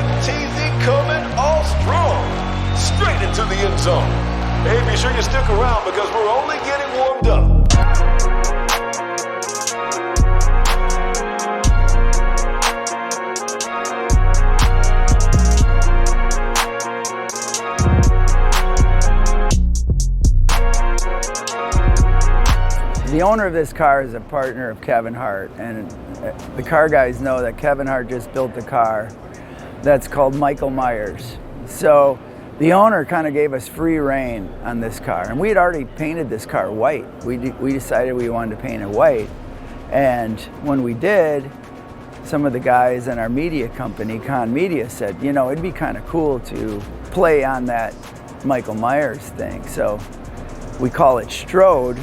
like TZ coming all strong, straight into the end zone. Hey, be sure you stick around because we're only getting warmed up. The owner of this car is a partner of Kevin Hart, and the car guys know that Kevin Hart just built a car that's called Micheal Myers. So the owner kind of gave us free reign on this car, and we had already painted this car white. We decided we wanted to paint it white, and when we did, some of the guys in our media company, Con Media, said, you know, it'd be kind of cool to play on that Micheal Myers thing. So we call it Strode,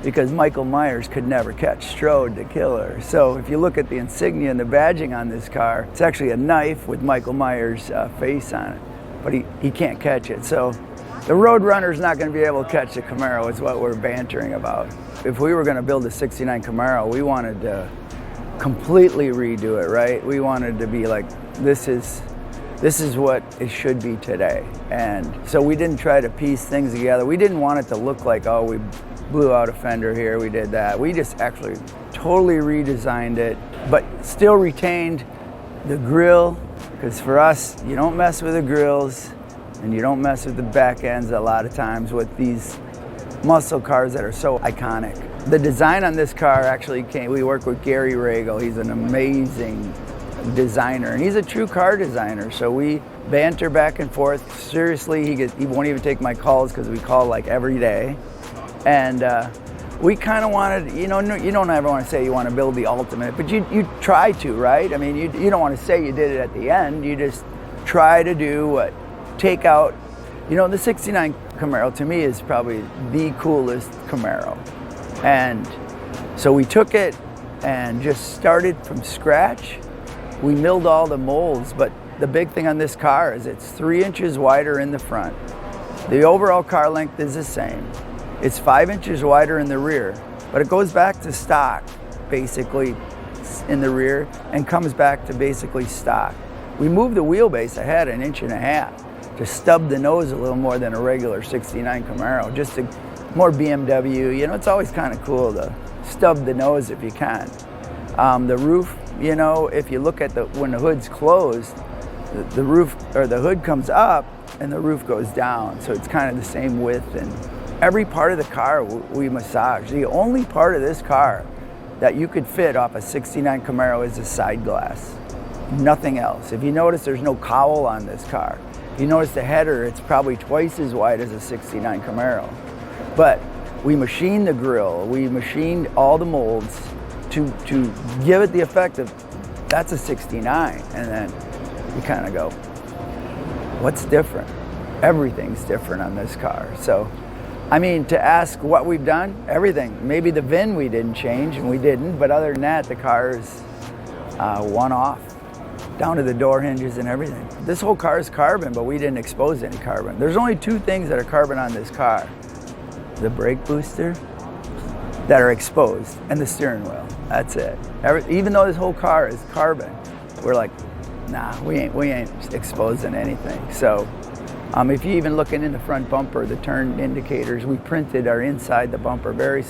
because Micheal Myers could never catch Strode, the killer. So if you look at the insignia and the badging on this car, it's actually a knife with Micheal Myers' face on it, but he can't catch it. So the Roadrunner's not gonna be able to catch the Camaro is what we're bantering about. If we were gonna build a 69 Camaro, we wanted to completely redo it, right? We wanted to be like, this is what it should be today. And so we didn't try to piece things together. We didn't want it to look like, oh, we blew out a fender here, we did that. We just actually totally redesigned it, but still retained the grille, because for us, you don't mess with the grills and you don't mess with the back ends a lot of times with these muscle cars that are so iconic. The design on this car actually we work with Gary Regal. He's an amazing designer, and he's a true car designer, so we banter back and forth. Seriously, he won't even take my calls because we call like every day. And we kind of wanted, you don't ever want to say you want to build the ultimate, but you try to, right? I mean, you don't want to say you did it at the end. You just try to take out, the 69 Camaro to me is probably the coolest Camaro. And so we took it and just started from scratch. We milled all the molds, but the big thing on this car is it's 3 inches wider in the front. The overall car length is the same. It's 5 inches wider in the rear, but it goes back to stock, basically, in the rear, and comes back to basically stock. We moved the wheelbase ahead 1.5 inches to stub the nose a little more than a regular 69 Camaro, just to more BMW. It's always kind of cool to stub the nose if you can. The roof, if you look at when the hood's closed, the roof or the hood comes up and the roof goes down, so it's kind of the same width. And every part of the car we massage. The only part of this car that you could fit off a 69 Camaro is the side glass. Nothing else. If you notice, there's no cowl on this car. If you notice the header, it's probably twice as wide as a 69 Camaro. But we machined the grille, we machined all the molds to give it the effect of, that's a 69. And then you kind of go, what's different? Everything's different on this car. So, to ask what we've done, everything. Maybe the VIN we didn't change, and we didn't, but other than that, the car is one-off, down to the door hinges and everything. This whole car is carbon, but we didn't expose any carbon. There's only 2 things that are carbon on this car. The brake booster that are exposed, and the steering wheel. That's it. Even though this whole car is carbon, we're like, nah, we ain't exposing anything. So, if you even looking in the front bumper, the turn indicators, we printed are inside the bumper, very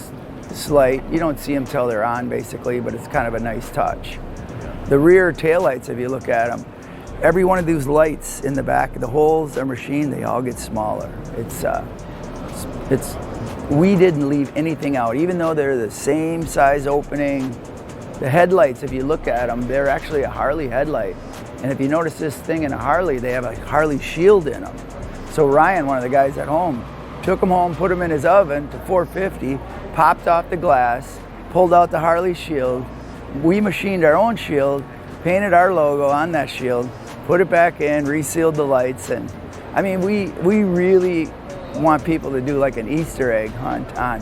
slight. You don't see them till they're on, basically, but it's kind of a nice touch. The rear taillights, if you look at them, every one of these lights in the back, the holes are machined, they all get smaller. We didn't leave anything out, even though they're the same size opening. The headlights, if you look at them, they're actually a Harley headlight. And if you notice this thing in a Harley, they have a Harley shield in them. So Ryan, one of the guys at home, took them home, put them in his oven to 450, popped off the glass, pulled out the Harley shield. We machined our own shield, painted our logo on that shield, put it back in, resealed the lights. And we really want people to do like an Easter egg hunt on.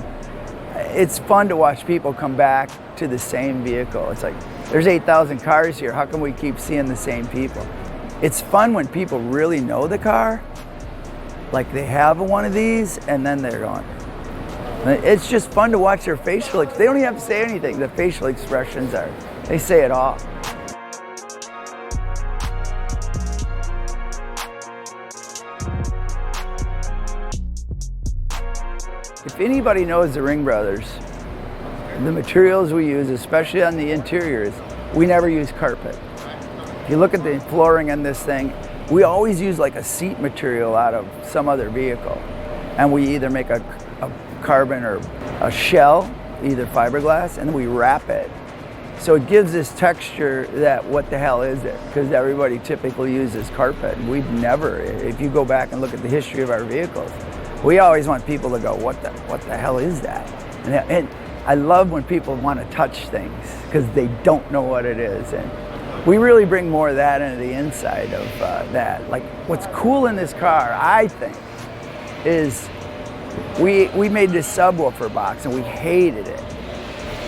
It's fun to watch people come back to the same vehicle. It's like, there's 8,000 cars here. How come we keep seeing the same people? It's fun when people really know the car, like they have one of these, and then they're going. It's just fun to watch their facial. They don't even have to say anything. The facial expressions they say it all. If anybody knows the Ring Brothers, the materials we use, especially on the interiors, we never use carpet. If you look at the flooring on this thing, we always use like a seat material out of some other vehicle. And we either make a carbon or a shell, either fiberglass, and then we wrap it. So it gives this texture that what the hell is it? Because everybody typically uses carpet. We've never, if you go back and look at the history of our vehicles, we always want people to go, what the hell is that? And I love when people want to touch things because they don't know what it is. And we really bring more of that into the inside of that. Like what's cool in this car, I think, is we made this subwoofer box and we hated it.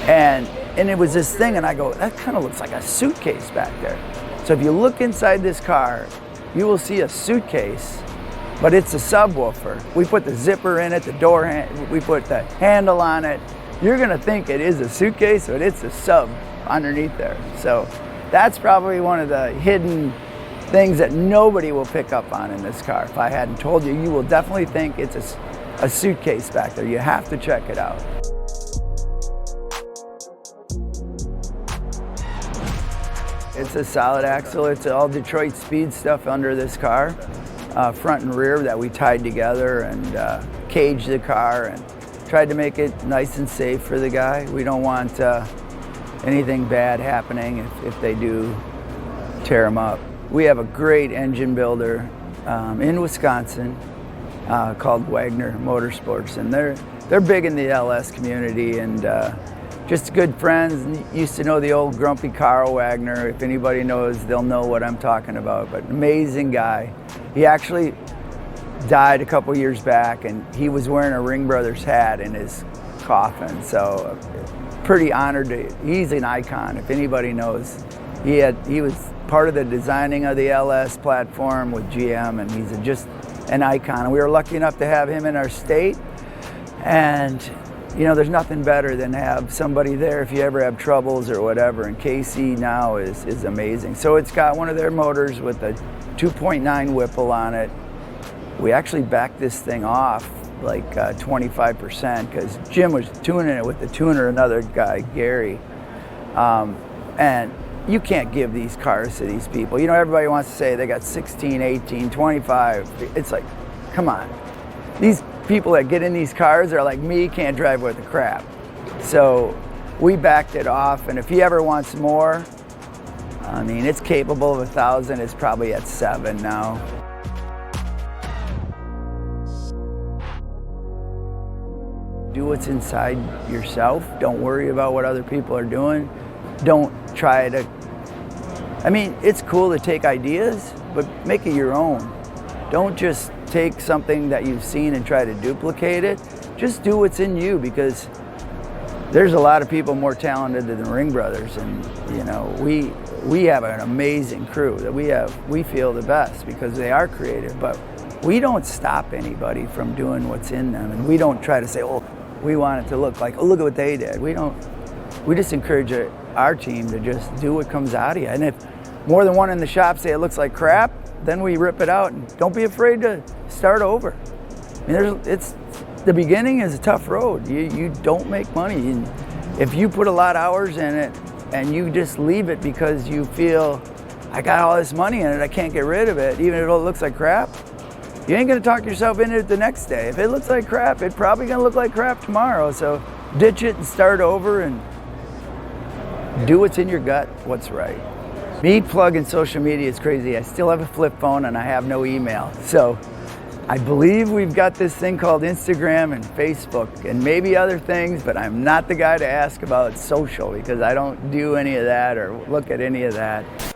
And it was this thing and I go, that kind of looks like a suitcase back there. So if you look inside this car, you will see a suitcase, but it's a subwoofer. We put the zipper in it, the door, we put the handle on it. You're gonna think it is a suitcase, but it's a sub underneath there. So that's probably one of the hidden things that nobody will pick up on in this car. If I hadn't told you, you will definitely think it's a suitcase back there. You have to check it out. It's a solid axle. It's all Detroit speed stuff under this car, front and rear, that we tied together and caged the car and tried to make it nice and safe for the guy. We don't want anything bad happening if they do tear them up. We have a great engine builder in Wisconsin called Wagner Motorsports, and they're big in the LS community and just good friends. Used to know the old grumpy Carl Wagner. If anybody knows, they'll know what I'm talking about. But amazing guy. He actually died a couple years back, and he was wearing a Ring Brothers hat in his coffin. So pretty honored he's an icon. If anybody knows, he was part of the designing of the LS platform with GM, and he's just an icon. We were lucky enough to have him in our state, and you know, there's nothing better than to have somebody there if you ever have troubles or whatever, and KC now is amazing. So it's got one of their motors with a 2.9 Whipple on it. We actually backed this thing off like 25% because Jim was tuning it with the tuner, another guy, Gary. And you can't give these cars to these people. You know, everybody wants to say they got 16, 18, 25. It's like, come on. These people that get in these cars are like me, can't drive worth a crap. So we backed it off, and if he ever wants more, I mean, it's capable of 1,000. It's probably at 7 now. Do what's inside yourself. Don't worry about what other people are doing. Don't try to, I mean, it's cool to take ideas, but make it your own. Don't just take something that you've seen and try to duplicate it. Just do what's in you, because there's a lot of people more talented than the Ring Brothers, and you know, we have an amazing crew that we feel the best because they are creative, but we don't stop anybody from doing what's in them, and we don't try to say, oh, we want it to look like, oh, look at what they did. We just encourage our team to just do what comes out of you, and if more than one in the shop say it looks like crap, then we rip it out, and don't be afraid to start over. I mean, the beginning is a tough road. You don't make money. And if you put a lot of hours in it and you just leave it because you feel, I got all this money in it, I can't get rid of it, even if it looks like crap, you ain't gonna talk yourself into it the next day. If it looks like crap, it's probably gonna look like crap tomorrow. So ditch it and start over and do what's in your gut, what's right. Me plugging social media is crazy. I still have a flip phone and I have no email. So I believe we've got this thing called Instagram and Facebook and maybe other things, but I'm not the guy to ask about social because I don't do any of that or look at any of that.